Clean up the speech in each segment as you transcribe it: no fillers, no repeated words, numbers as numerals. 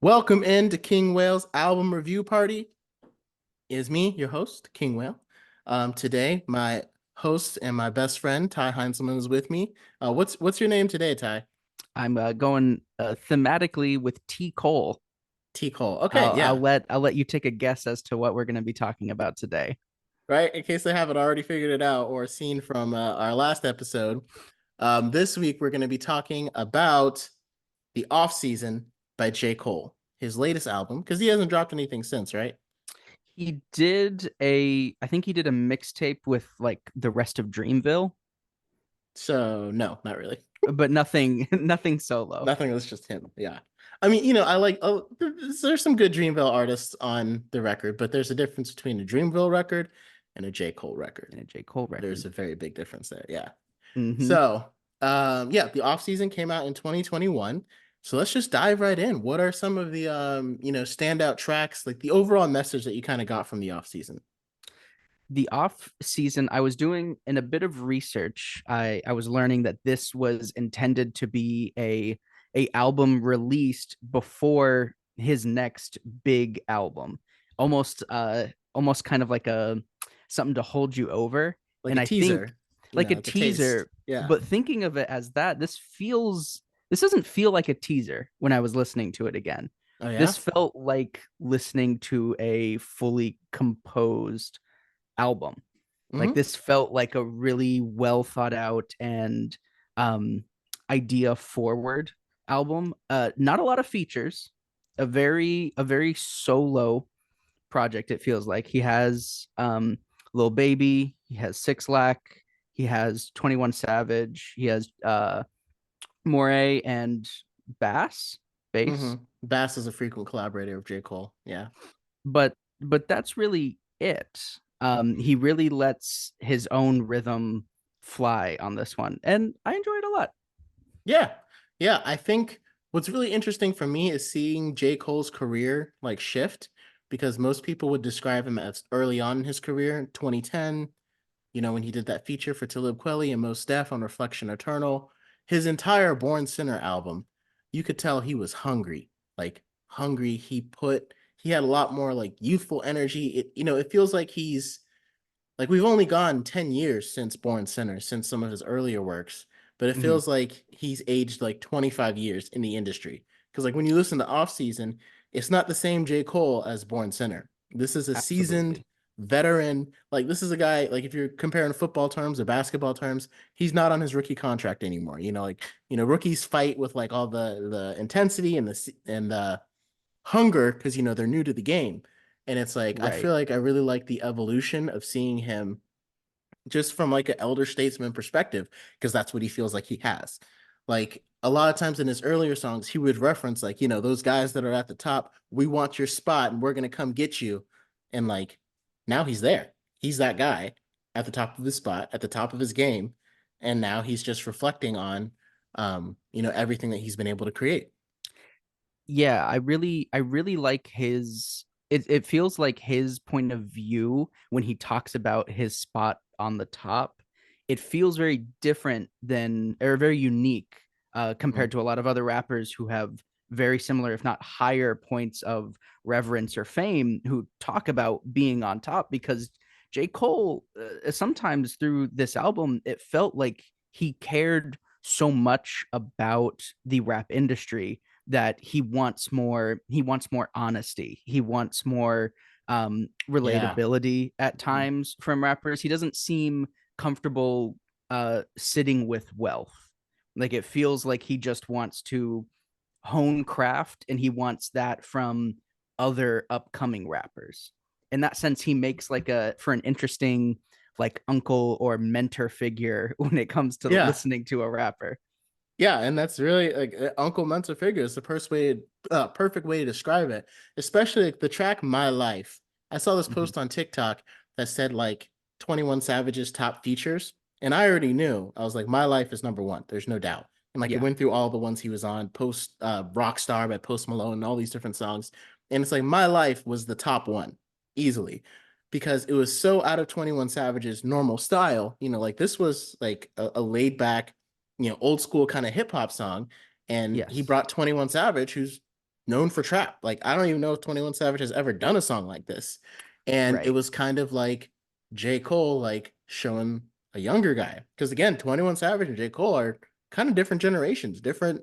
Welcome into King Whale's album review party. Is me, your host, King Whale. Today, my host and my best friend Ty Heinzelman is with me. What's your name today, Ty? I'm going thematically with T. Cole. T Cole. Okay, I'll, I'll yeah, let I'll let you take a guess as to what we're going to be talking about today. right. In case they haven't already figured it out or seen from our last episode, this week we're going to be talking about the Offseason by J. Cole, his latest album, because he hasn't dropped anything since, right? I think he did a mixtape with like the rest of Dreamville, So no, not really. but nothing nothing solo. Nothing. It was just him. Yeah. I mean, I like. Oh, there's some good Dreamville artists on the record, but there's a difference between a Dreamville record and a J. Cole record. And a J. Cole There's record. a very big difference there. Yeah. Hmm. So, yeah, the off season came out in 2021. So let's just dive right in. What are some of the standout tracks, like the overall message that you kind of got from the off season? The off season, I was doing in a bit of research. I was learning that this was intended to be a album released before his next big album, almost almost kind of like a something to hold you over. Like And a I think teaser, like a like a taste. teaser, Yeah. but thinking of it as that, this doesn't feel like a teaser when I was listening to it again. Oh yeah. This felt like listening to a fully composed album. Like Hmm. this felt like a really well thought out and um idea forward album. Not a lot of features. A very solo project it feels like. He has Lil Baby, he has Six Lack, he has 21 Savage, he has Moray and Bass. Bass is a frequent collaborator of J. Cole. Yeah. But that's really it. He really lets his own rhythm fly on this one, and I enjoy it a lot. Yeah. Yeah. I think what's really interesting for me is seeing J. Cole's career like shift because most people would describe him as early on in his career, 2010, when he did that feature for Talib Kweli and Mos Def on Reflection Eternal. His entire Born Sinner album, you could tell he was hungry, like hungry. He had a lot more like youthful energy. It feels like we've only gone 10 years since Born Sinner, since some of his earlier works, but it Mhm. feels like he's aged like 25 years in the industry. Because like when you listen to Off Season, it's not the same J. Cole as Born Sinner. This is a seasoned Absolutely. veteran. Like this is a guy, like if you're comparing football terms or basketball terms, he's not on his rookie contract anymore. Rookies fight with like all the intensity and the hunger because they're new to the game. And it's like I Right. feel like I really like the evolution of seeing him just from like an elder statesman perspective, because that's what he feels like he has. Like a lot of times in his earlier songs, he would reference like, those guys that are at the top, we want your spot and we're gonna come get you. And like now he's there. He's that guy at the top of his spot, at the top of his game. And now he's just reflecting on everything that he's been able to create. Yeah, I really like his it feels like his point of view when he talks about his spot on the top. It feels very different than or very unique compared Mm. to a lot of other rappers who have very similar, if not higher, points of reverence or fame who talk about being on top. Because J. Cole, sometimes through this album, it felt like he cared so much about the rap industry that he wants more honesty, he wants more Yeah. relatability at Mm. times from rappers. He doesn't seem comfortable sitting with wealth. Like it feels like he just wants to hone craft and he wants that from other upcoming rappers. In that sense, he makes like a for an interesting like uncle or mentor figure when it comes to Yeah. listening to a rapper. Yeah, and that's really like Uncle Mental Figure is the perfect way to describe it. Especially like the track "My Life." I saw this Mm-hmm. post on TikTok that said like 21 Savage's top features, and I already knew. I was like, "My Life is number one." There's no doubt. And like it Yeah. went through all the ones he was on, post Rockstar by Post Malone, and all these different songs, and it's like "My Life" was the top one easily because it was so out of 21 Savage's normal style. Like this was like a laid back old school kind of hip hop song. And he Yes. brought 21 Savage, who's known for trap. Like I don't even know if 21 Savage has ever done a song like this. And it Right. was kind of like J. Cole like showing a younger guy. Because again, 21 Savage and J. Cole are kind of different generations, different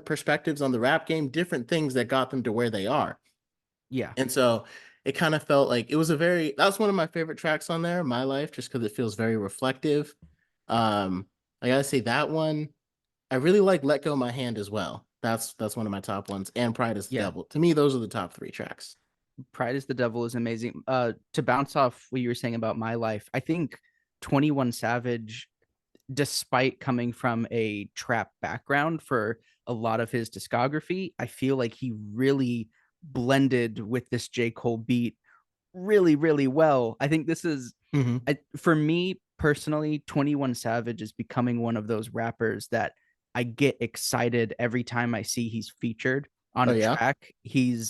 perspectives on the rap game, different things that got them to where they are. Yeah. And so it kind of felt like it was a very that was one of my favorite tracks on there, My Life, just because it feels very reflective. Um, I gotta say that one. I really like Let Go My Hand as well. That's one of my top ones. And Pride is the Yeah. Devil. To me, those are the top three tracks. Pride is the Devil is amazing. To bounce off what you were saying about My Life, I think 21 Savage, despite coming from a trap background for a lot of his discography, I feel like he really blended with this J. Cole beat really, really well. I think this is, Mm-hmm. for me personally, 21 Savage is becoming one of those rappers that I get excited every time I see he's featured on Oh a yeah. track.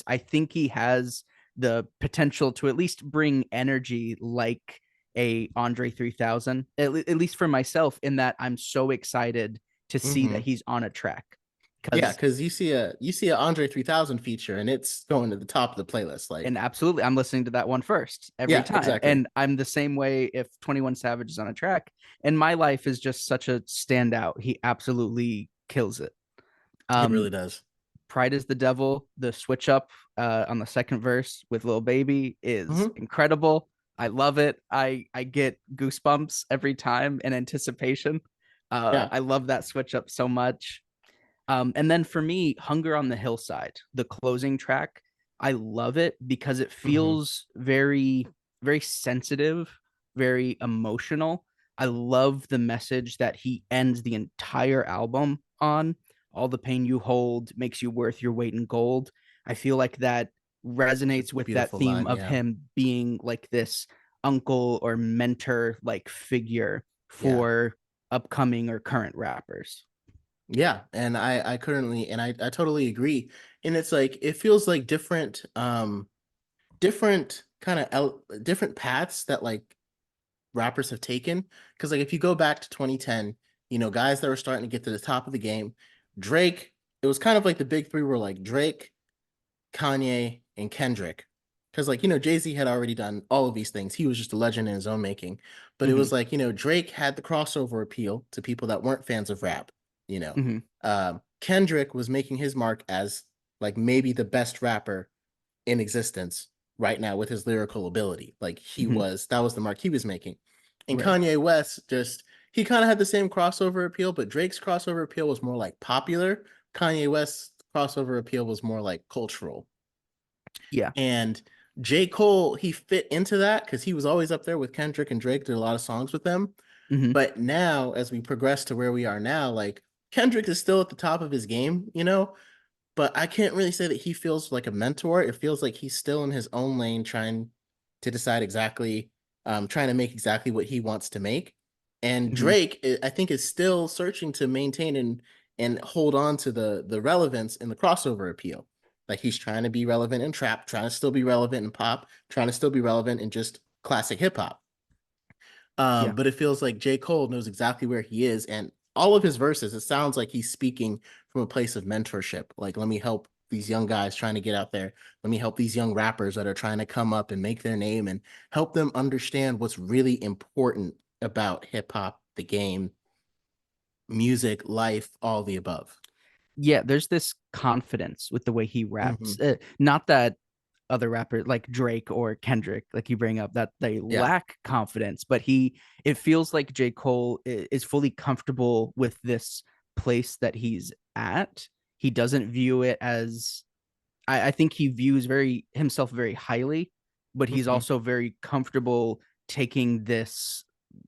I think he has the potential to at least bring energy like a Andre 3000, at least for myself, in that I'm so excited to see that Mm-hmm. he's on a track. Yeah, Because because you see a Andre 3000 feature and it's going to the top of the playlist. and Like, absolutely, I'm listening to that one first every yeah, time. exactly. And I'm the same way if 21 Savage is on a track. And My Life is just such a standout. He absolutely kills it. It Um, really does. Pride is the Devil, the switch up on the second verse with Lil Baby is Mm-hmm. incredible. I love it. I get goosebumps every time in anticipation. Yeah. I love that switch up so much. And then for me, Hunger on the Hillside, the closing track, I love it because it Mm-hmm. feels very, very sensitive, very emotional. I love the message that he ends the entire album on. All the pain you hold makes you worth your weight in gold. I feel like that It's resonates a with that beautiful theme line. of Yeah. him being like this uncle or mentor like figure Yeah. for upcoming or current rappers. Yeah, and I currently and I totally agree. And it's like it feels like different kind of different paths that like rappers have taken. Because like if you go back to 2010, guys that were starting to get to the top of the game, Drake, it was kind of like the big three were like Drake, Kanye, and Kendrick. Because like, Jay-Z had already done all of these things. He was just a legend in his own making. But it Mm-hmm. was like, Drake had the crossover appeal to people that weren't fans of rap, you know. Mm-hmm. Kendrick was making his mark as like maybe the best rapper in existence right now with his lyrical ability. Like Mm-hmm. that was the mark he was making. And Right. Kanye West just he kind of had the same crossover appeal, but Drake's crossover appeal was more like popular. Kanye West's crossover appeal was more like cultural. Yeah. And J. Cole, he fit into that because he was always up there with Kendrick and Drake, did a lot of songs with them. Mm-hmm. But now, as we progress to where we are now, like Kendrick is still at the top of his game, but I can't really say that he feels like a mentor. It feels like he's still in his own lane trying to decide exactly, trying to make exactly what he wants to make. And Mm-hmm. Drake, I think, is still searching to maintain and hold on to the relevance and the crossover appeal. Like he's trying to be relevant in trap, trying to still be relevant in pop, trying to still be relevant in just classic hip hop. Yeah. But it feels like J. Cole knows exactly where he is, and all of his verses, it sounds like he's speaking from a place of mentorship. Like, let me help these young guys trying to get out there. Let me help these young rappers that are trying to come up and make their name and help them understand what's really important about hip hop, the game, music, life, all the above. Yeah. There's this confidence with the way he Hmm. raps. Not that other rappers like Drake or Kendrick, like you bring up, that they Yeah. lack confidence, but it feels like J. Cole is fully comfortable with this place that he's at. He doesn't view it as, I think he views himself very highly, but he's Hmm. also very comfortable taking this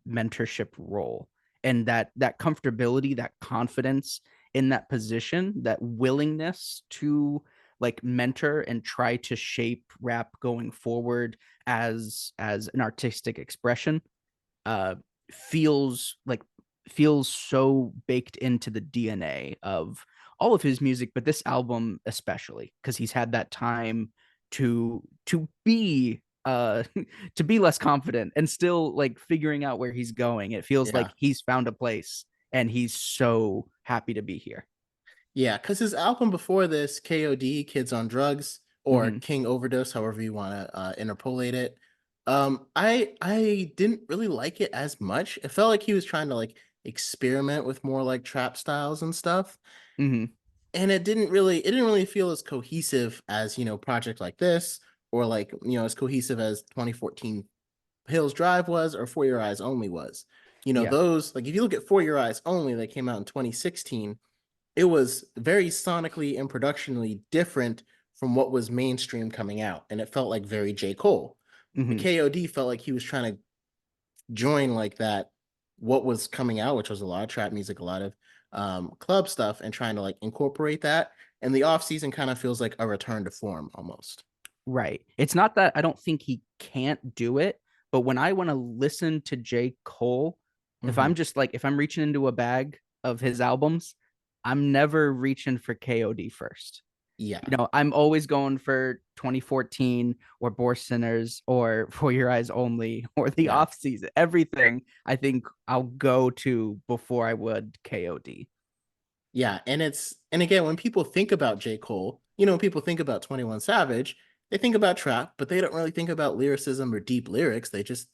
mentorship role. And that comfortability, that confidence in that position, that willingness to like mentor and try to shape rap going forward as an artistic expression, uh feels like feels so baked into the DNA of all of his music, but this album especially because he's had that time to be to be less confident and still like figuring out where he's going. It feels like Yeah. he's found a place and he's so happy to be here. Yeah, because his album before this, KOD, Kids on Drugs, or Hmm. King Overdose, however you want to interpolate it. I didn't really like it as much. It felt like he was trying to like experiment with more like trap styles and stuff. Hmm. And it didn't really feel as cohesive as, project like this, or like, as cohesive as 2014 Hills Drive was, or For Your Eyes Only was. Yeah. Those, like, if you look at For Your Eyes Only that came out in 2016, it was very sonically and productionally different from what was mainstream coming out, and it felt like very J. Cole. But Hmm. KOD felt like he was trying to join like that, what was coming out, which was a lot of trap music, a lot of club stuff, and trying to like incorporate that. And the off season kind of feels like a return to form almost. Right. It's not that I don't think he can't do it, but when I want to listen to J. Cole, if Hmm. I'm just like, if I'm reaching into a bag of his albums, I'm never reaching for KOD first. Yeah, I'm always going for 2014 or Bore Sinners or For Your Eyes Only or the yeah. off season. Everything I think I'll go to before I would KOD. Yeah, and again, when people think about J. Cole, when people think about 21 Savage, they think about trap, but they don't really think about lyricism or deep lyrics. They just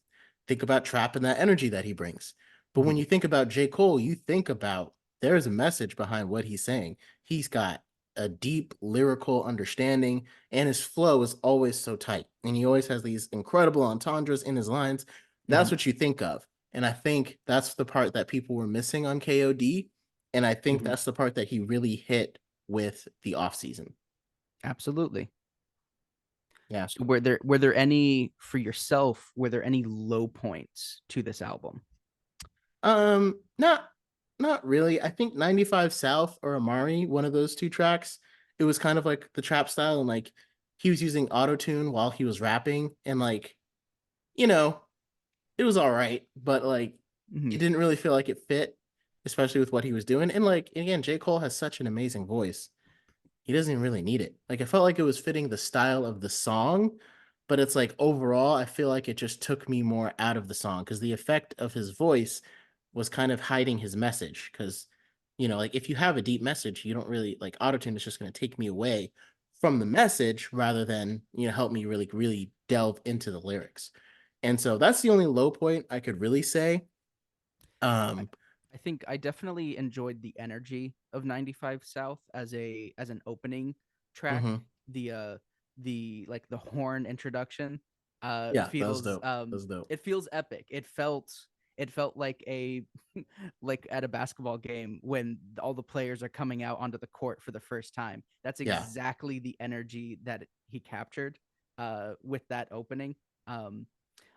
think about trap and that energy that he brings. But when Mhm. you think about J. Cole, you think about there's a message behind what he's saying. He's got a deep lyrical understanding, and his flow is always so tight. And he always has these incredible entendres in his lines. That's Mhm. what you think of. And I think that's the part that people were missing on KOD, and I think Mhm. that's the part that he really hit with the off season. Absolutely. Yeah. So were there any for yourself? Were there any low points to this album? Not really. I think 95 South or Amari, one of those two tracks, it was kind of like the trap style, and like he was using auto tune while he was rapping, and like, you know, it was all right, but like it Mhm. didn't really feel like it fit, especially with what he was doing. And like again, J. Cole has such an amazing voice. He doesn't even really need it. Like, I felt like it was fitting the style of the song, but it's like overall, I feel like it just took me more out of the song because the effect of his voice was kind of hiding his message. Because, like if you have a deep message, you don't really like autotune is just going to take me away from the message rather than, help me really, really delve into the lyrics. And so that's the only low point I could really say. I, Um, I think I definitely enjoyed the energy of 95 South as an opening track. mhm. The like the horn introduction Yeah, that was feels dope. That was dope. it feels epic. It felt like a like at a basketball game when all the players are coming out onto the court for the first time. That's Yeah. exactly the energy that he captured with that opening. Um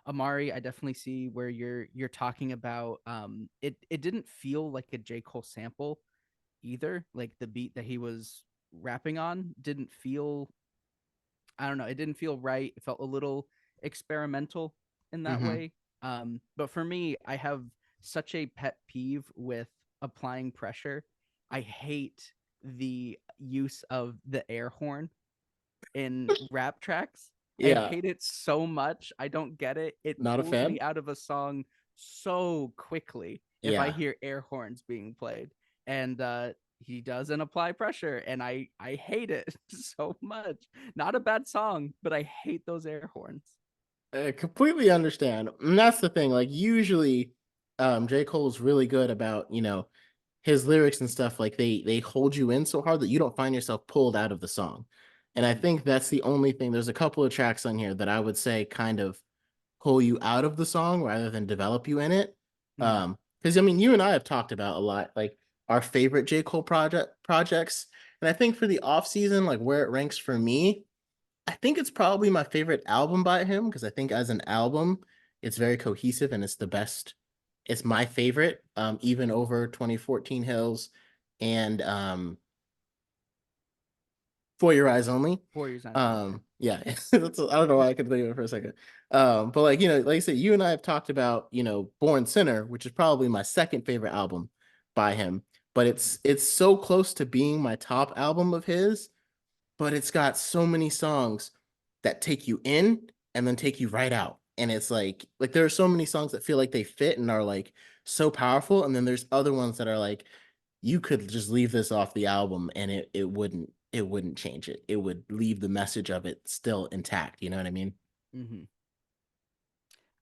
Amari, I definitely see where you're talking about. It didn't feel like a J. Cole sample either. Like the beat that he was rapping on didn't feel, I don't know, it didn't feel right. It felt a little experimental in that Hmm. way. But for me, I have such a pet peeve with applying pressure. I hate the use of the air horn in rap tracks. I Yeah. hate it so much. I don't get it. It Not a pulls fan. me out of a song so quickly if I Yeah. hear air horns being played. And he doesn't apply pressure, and I hate it so much. Not a bad song, but I hate those air horns. I completely understand. And that's the thing. Like usually, J. Cole's really good about, his lyrics and stuff, like they hold you in so hard that you don't find yourself pulled out of the song. And I Mhm. think that's the only thing. There's a couple of tracks on here that I would say kind of pull you out of the song rather than develop you in it. Mhm. Because I mean, you and I have talked about a lot, like our favorite J. Cole projects. And I think for the off season, like where it ranks for me, I think it's probably my favorite album by him because I think as an album, it's very cohesive and it's the best. It's my favorite, even over 2014 Hills and For Your Eyes Only. Warriors on okay. Yeah, I don't know why I could think of it for a second. But like, like I said, you and I have talked about, Born Sinner, which is probably my second favorite album by him. But it's so close to being my top album of his, but it's got so many songs that take you in and then take you right out. And it's like there are so many songs that feel like they fit and are like so powerful. And then there's other ones that are like you could just leave this off the album and it wouldn't change it. It would leave the message of it still intact. You know what I mean? Hmm.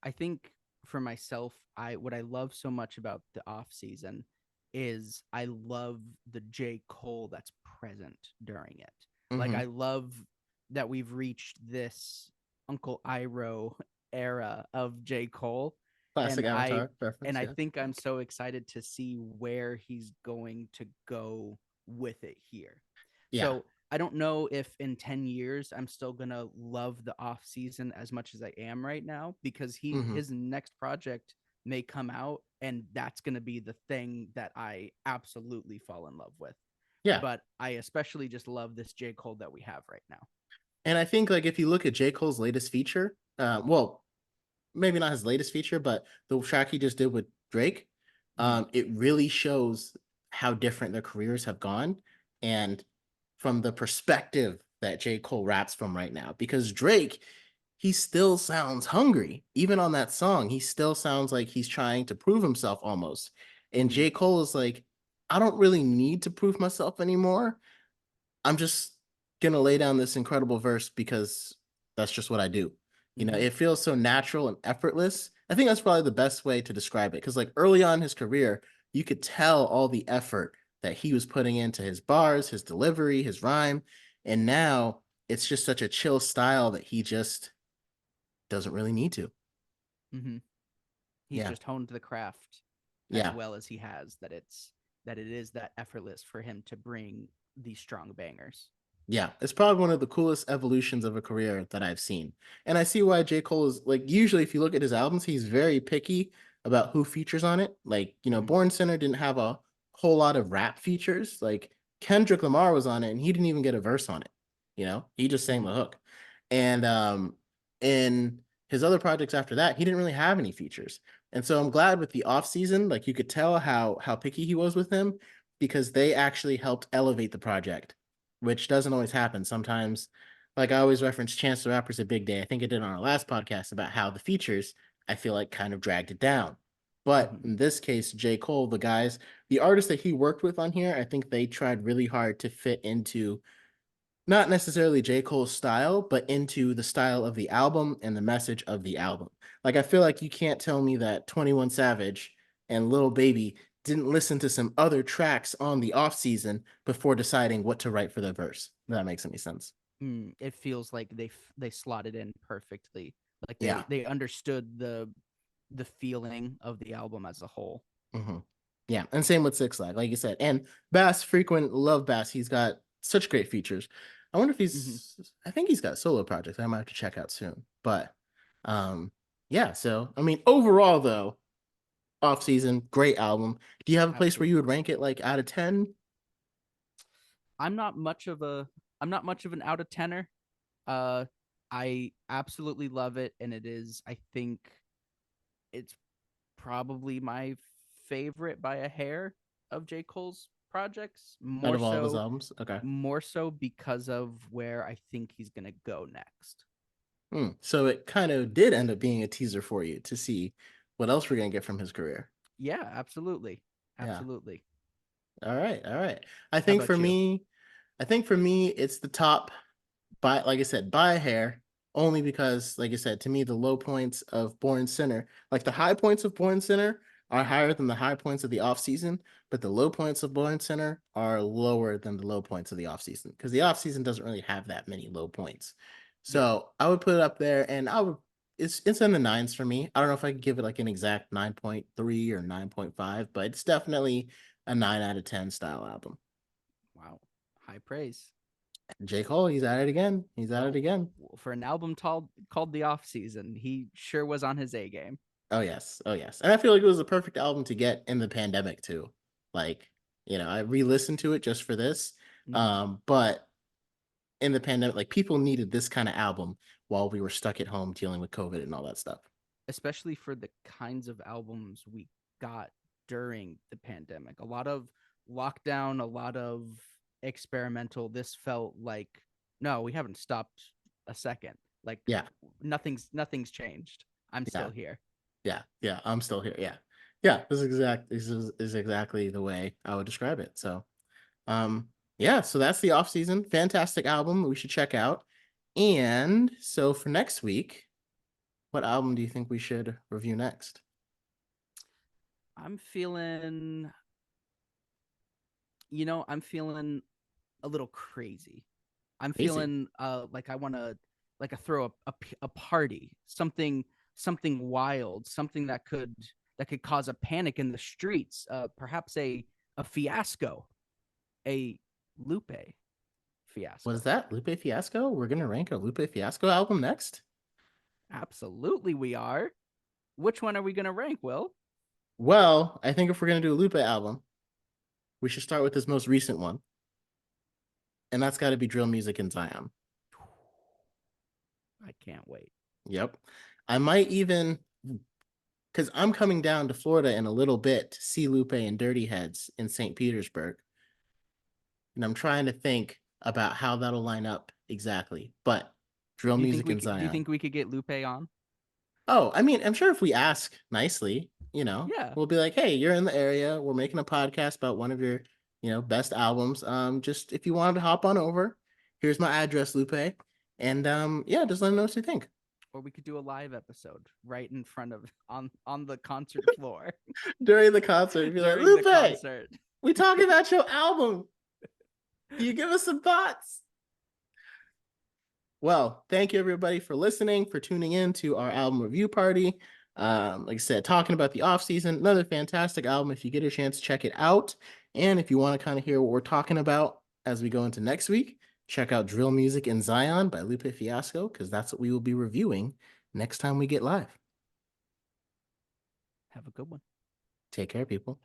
I think for myself, I what I love so much about the off season is I love the J. Cole that's present during it. Like Mm-hmm. I love that we've reached this Uncle Iroh era of J. Cole. Classic And I Avatar reference. Yeah. think I'm so excited to see where he's going to go with it here. Yeah. So I don't know if in 10 years I'm still going to love the off season as much as I am right now, because Mm-hmm. his next project may come out and that's going to be the thing that I absolutely fall in love with. Yeah. But I especially just love this J. Cole that we have right now. And I think like if you look at J. Cole's latest feature, well, maybe not his latest feature, but the track he just did with Drake, Mm-hmm. it really shows how different their careers have gone, and from the perspective that J. Cole raps from right now. Because Drake, he still sounds hungry. Even on that song, he still sounds like he's trying to prove himself almost. And Mm-hmm. J. Cole is like, I don't really need to prove myself anymore. I'm just gonna lay down this incredible verse because that's just what I do. You know, Mm-hmm. it feels so natural and effortless. I think that's probably the best way to describe it. Because like early on in his career, you could tell all the effort that he was putting into his bars, his delivery, his rhyme, and now it's just such a chill style that he just doesn't really need to. Mm-hmm. He's Yeah, just honed the craft as yeah. well as he has, that it is that effortless for him to bring these strong bangers. Yeah, it's probably one of the coolest evolutions of a career that I've seen. And I see why J. Cole is like, usually if you look at his albums, he's very picky about who features on it. Like, you know, Mm-hmm. Born Sinner didn't have a whole lot of rap features. Like Kendrick Lamar was on it and he didn't even get a verse on it. You know, he just sang Mm-hmm. the hook. And in his other projects after that, he didn't really have any features. And so I'm glad with the off season, like you could tell how picky he was with him because they actually helped elevate the project, which doesn't always happen. Sometimes, like I always reference Chance the Rapper's A Big Day. I think I did on our last podcast about how the features, I feel like, kind of dragged it down. But Mm-hmm. in this case, J. Cole, the guys, the artists that he worked with on here, I think they tried really hard to fit into not necessarily J. Cole's style, but into the style of the album and the message of the album. Like, I feel like you can't tell me that 21 Savage and Lil Baby didn't listen to some other tracks on the off season before deciding what to write for their verse. If that makes any sense. It feels like they slotted in perfectly. Like Yeah. they understood the feeling of the album as a whole. Hmm. Yeah. And same with Six Flag, like you said. And Bass, frequent love Bass. He's got such great features. I wonder if Mm-hmm. I think he's got solo projects I might have to check out soon. But um, yeah. So, I mean, overall, though, off season, great album. Do you have a place where you would Absolutely. rank it like out of 10? I'm not much of a I'm not much of an out of tenor. Uh, I absolutely love it, and it is. I think it's probably my favorite by a hair of J. Cole's projects. Out of all of his albums? Okay. More so because of where I think he's gonna go next. So it kind of did end up being a teaser for you to see what else we're going to get from his career. Yeah, absolutely, Yeah. absolutely. All right. All right. I How think for about you? me, I think for me, it's the top by, like I said, by a hair, only because, like I said, to me, the low points of Born Sinner, like the high points of Born Sinner are higher than the high points of the off season, but the low points of Born Sinner are lower than the low points of the off season because the off season doesn't really have that many low points. Yeah. So I would put it up there, and I would. It's in the nines for me. I don't know if I could give it like an exact 9.3 or 9.5, but it's definitely a 9 out of 10 style album. Wow. High praise. J. Cole, he's at it again. He's at it Well, again. for an album called The Off Season, he sure was on his A game. Oh yes, oh yes, and I feel like it was a perfect album to get in the pandemic too. Like, you know, I re-listened to it just for this, Hmm. but in the pandemic, like people needed this kind of album while we were stuck at home dealing with COVID and all that stuff. Especially for the kinds of albums we got during the pandemic. A lot of lockdown, a lot of experimental. This felt like no, we haven't stopped a second. Like Yeah, nothing's changed. I'm still yeah, here. yeah, yeah. I'm still here. Yeah, Yeah, this is exactly the way I would describe it. So, yeah, so that's the off season. Fantastic album we should check out. And so for next week, what album do you think we should review next? I'm feeling, I'm feeling a little crazy. I'm Casey. feeling like I want to like a throw a party, something wild, something that could cause a panic in the streets, perhaps a fiasco, a Lupe Was fiasco. that Lupe Fiasco? We're gonna rank a Lupe Fiasco album next? Absolutely we are. Which one are we going to rank, Will? Well, I think if we're gonna do a Lupe album, we should start with his most recent one, and that's got to be Drill Music in Zion. I can't wait. Yep. I might even, because I'm coming down to Florida in a little bit to see Lupe and Dirty Heads in St. Petersburg. And I'm trying to think about how that'll line up exactly. But Drill Music in Do you Zion. think we could get Lupe on? Oh, I mean, I'm sure if we ask nicely, Yeah. we'll be like, hey, you're in the area. We're making a podcast about one of your, best albums. Just if you wanted to hop on over, here's my address, Lupe. And yeah, just let them know what you think. Or we could do a live episode right in front of on the concert floor During the concert, be like, during the Lupe, concert. we talking about your album. Can you give us some thoughts? Well, thank you everybody for listening, for tuning in to our album review party. Like I said, talking about the off season, another fantastic album. If you get a chance, check it out. And if you want to kind of hear what we're talking about as we go into next week, check out Drill Music in Zion by Lupe Fiasco, because that's what we will be reviewing next time we get live. Have a good one. Take care, people.